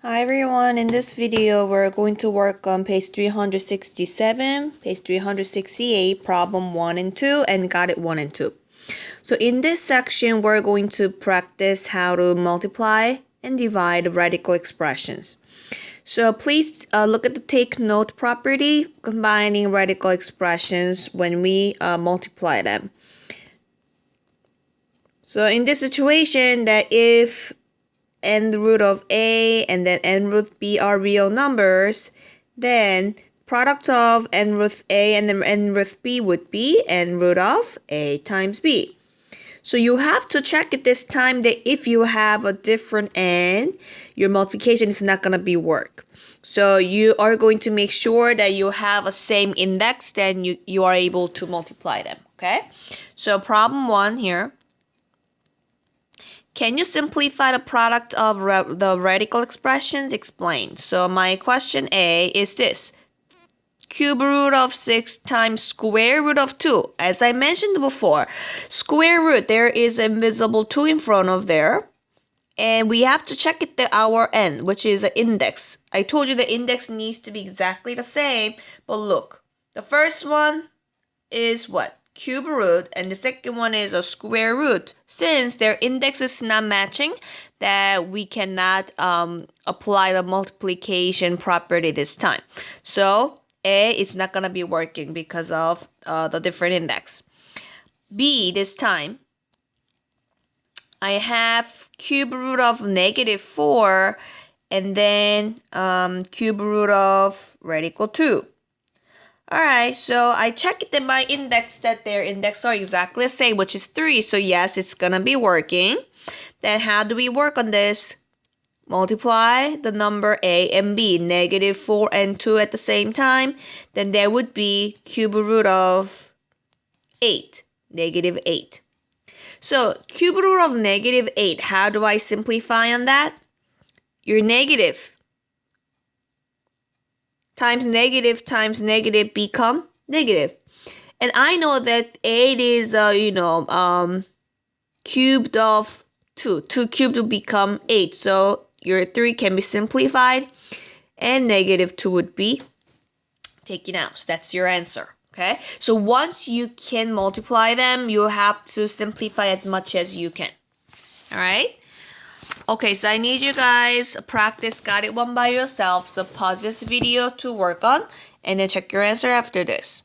Hi everyone, in this video we're going to work on page 367, page 368, problem 1 and 2, and got it 1 and 2. So in this section we're going to practice how to multiply and divide radical expressions. So please look at the take note property, combining radical expressions when we multiply them. So in this situation, that if n root of a and then n root b are real numbers, then product of n root a and then n root b would be n root of a times b. So you have to check it this time that if you have a different n, your multiplication is not going to be work. So you are going to make sure that you have a same index, then you are able to multiply them, okay? So problem 1 here. Can you simplify the product of the radical expressions? Explain. So my question A is this. Cube root of 6 times square root of 2. As I mentioned before, square root, there is an invisible 2 in front of there. And we have to check it our n, which is the index. I told you the index needs to be exactly the same. But look, the first one is what? Cube root, and the second one is a square root. Since their index is not matching, that we cannot apply the multiplication property this time. So A is not going to be working because of the different index. B, this time, I have cube root of -4 and then cube root of radical 2. Alright, so I checked in my index that their index are exactly the same, which is 3. So yes, it's gonna be working. Then how do we work on this? Multiply the number a and b, -4 and 2 at the same time. Then there would be cube root of 8, -8. So cube root of -8, how do I simplify on that? Your negative times negative become negative. And I know that 8 is, cubed of 2. 2 cubed will become 8. So your 3 can be simplified. And -2 would be taken out. So that's your answer. Okay? So once you can multiply them, you have to simplify as much as you can. Alright? Okay, so I need you guys practice got it 1 by yourself. So pause this video to work on and then check your answer after this.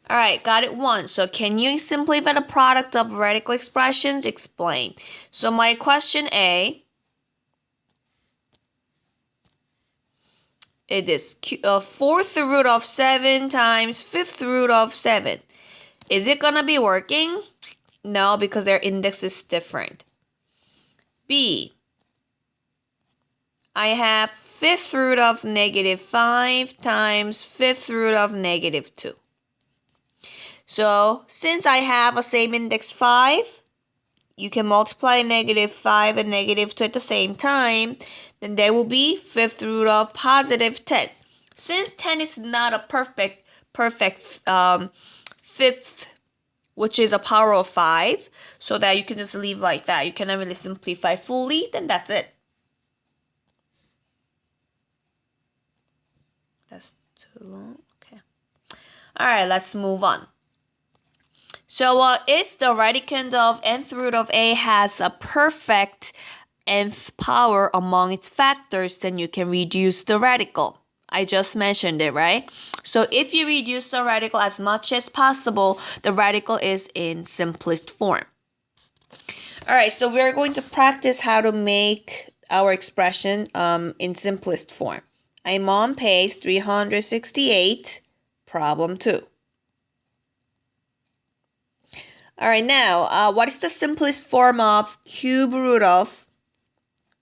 Alright, got it 1. So can you simplify the product of radical expressions? Explain. So my question A, it is 4th root of 7 times 5th root of 7. Is it gonna be working? No, because their index is different. B, I have 5th root of -5 times 5th root of -2. So since I have a same index 5, you can multiply -5 and -2 at the same time. Then there will be 5th root of +10. Since 10 is not a perfect fifth, which is a power of 5, so that you can just leave like that. You cannot really simplify fully, then that's it. That's too long. Okay. Alright, let's move on. So if the radicand of nth root of a has a perfect nth power among its factors, then you can reduce the radical. I just mentioned it, right? So if you reduce the radical as much as possible, the radical is in simplest form. Alright, so we're going to practice how to make our expression in simplest form. I'm on page 368, problem 2. Alright, now, what is the simplest form of cube root of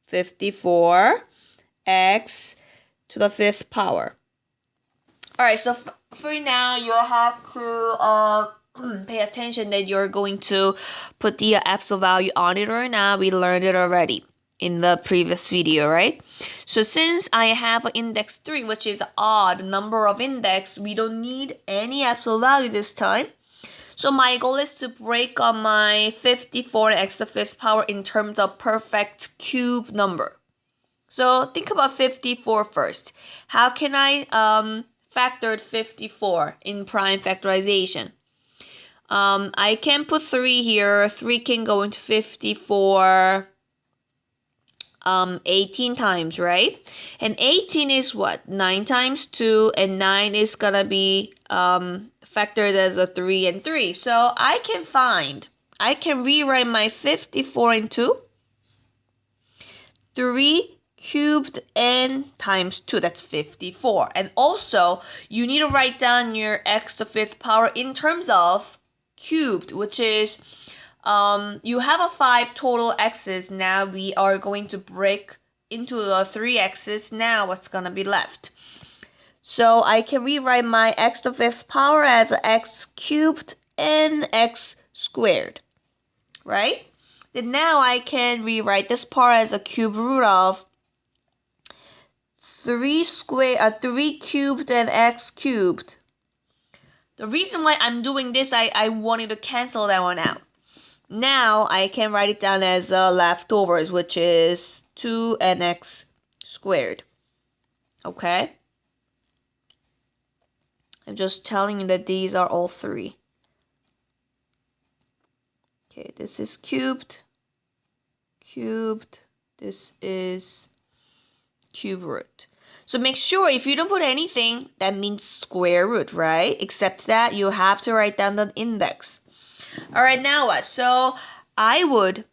54x to the 5th power? Alright, so for now, you have to pay attention that you're going to put the absolute value on it or not. We learned it already in the previous video, right? So since I have an index 3, which is odd number of index, we don't need any absolute value this time. So my goal is to break on my 54 x to the 5th power in terms of perfect cube number. So think about 54 first. How can I factor 54 in prime factorization? I can put 3 here. 3 can go into 54 18 times, right? And 18 is what? 9 times 2, and 9 is gonna be factored as a 3 and 3. So I can rewrite my 54 into 3 cubed n times 2, that's 54. And also, you need to write down your x to the 5th power in terms of cubed, which is, you have a 5 total x's. Now we are going to break into the 3 x's. Now what's going to be left? So I can rewrite my x to the 5th power as x cubed n x squared, right? Then now I can rewrite this part as a cube root of 3 cubed and x cubed. The reason why I'm doing this, I wanted to cancel that one out. Now I can write it down as leftovers, which is 2nx squared. Okay? I'm just telling you that these are all 3. Okay, this is cubed. This is cube root. So make sure if you don't put anything, that means square root, right? Except that you have to write down the index. All right, now what? So I would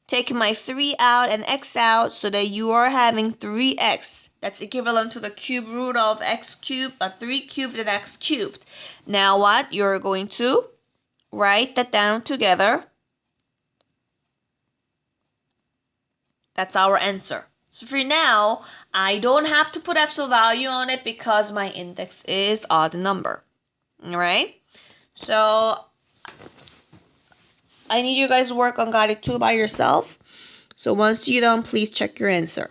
take my 3 out and x out so that you are having 3x. That's equivalent to the cube root of x cubed, 3 cubed and x cubed. Now what? You're going to write that down together. That's our answer. So for now, I don't have to put absolute value on it because my index is odd number. Alright? So I need you guys to work on got it 2 by yourself. So once you're done, please check your answer.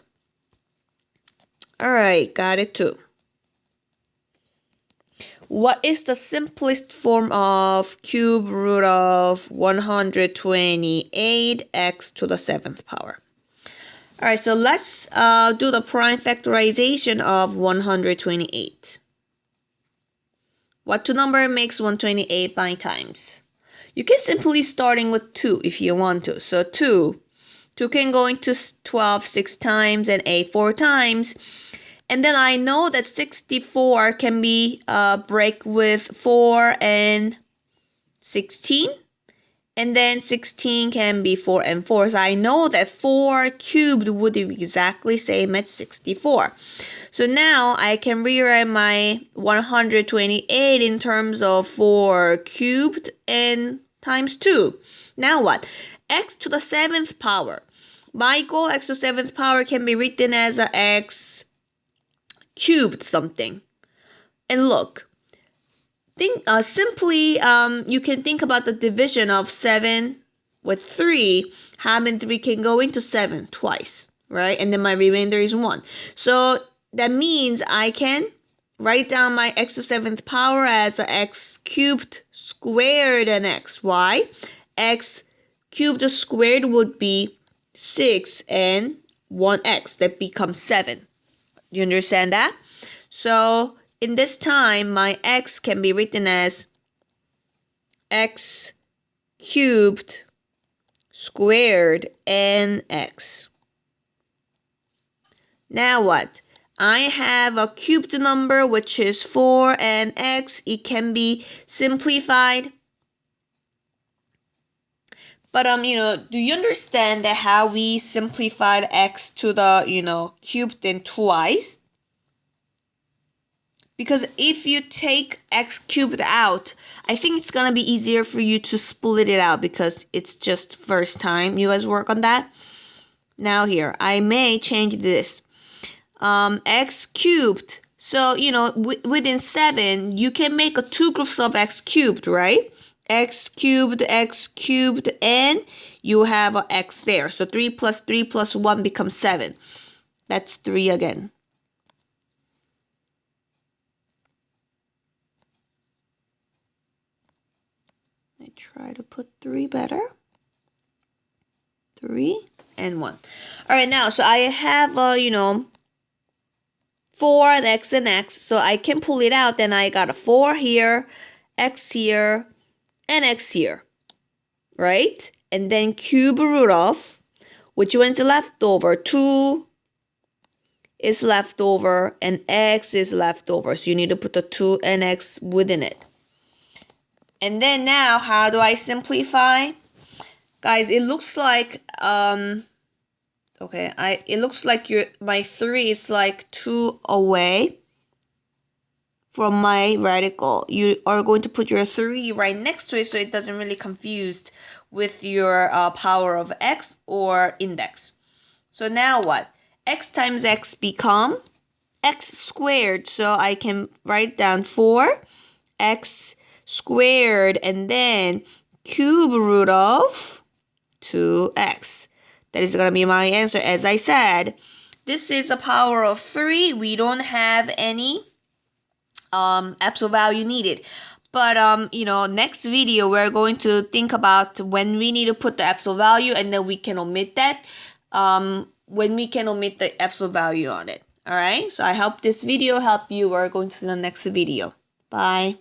Alright, got it 2. What is the simplest form of cube root of 128x to the 7th power? Alright, so let's do the prime factorization of 128. What 2 number makes 128 by times? You can simply starting with 2 if you want to. So 2 can go into 12 6 times and 8 4 times. And then I know that 64 can be break with 4 and 16. And then 16 can be 4 and 4. So I know that 4 cubed would be exactly same as 64. So now I can rewrite my 128 in terms of 4 cubed and times 2. Now what? X to the 7th power. My goal x to the 7th power can be written as a x cubed something. And look. Simply, you can think about the division of 7 with 3. How many 3 can go into 7 twice, right? And then my remainder is 1. So that means I can write down my x to the 7th power as x cubed squared and x. Why? X cubed squared would be 6 and 1x. That becomes 7. Do you understand that? So in this time, my x can be written as x cubed squared nx. Now what? I have a cubed number which is 4 and x. It can be simplified. But do you understand that how we simplified x to the cubed in twice? Because if you take x cubed out, I think it's going to be easier for you to split it out because it's just first time you guys work on that. Now here, I may change this. X cubed. So, within 7, you can make 2 groups of x cubed, right? X cubed, and you have an x there. So 3 plus 3 plus 1 becomes 7. That's 3 again. try to put 3 better. 3 and 1. All right, now, so I have, 4 and x, so I can pull it out. Then I got a 4 here, x here, and x here, right? And then cube root of, which one's left over? 2 is left over, and x is left over. So you need to put the 2 and x within it. And then now, how do I simplify? Guys, it looks like, it looks like my 3 is like 2 away from my radical. You are going to put your 3 right next to it so it doesn't really confused with your power of x or index. So now what? X times x become x squared. So I can write down 4x squared and then cube root of 2x. That is going to be my answer. As I said, this is a power of 3. We don't have any absolute value needed. But, next video, we're going to think about when we need to put the absolute value and then we can omit that. When we can omit the absolute value on it. Alright, so I hope this video helped you. We're going to see the next video. Bye.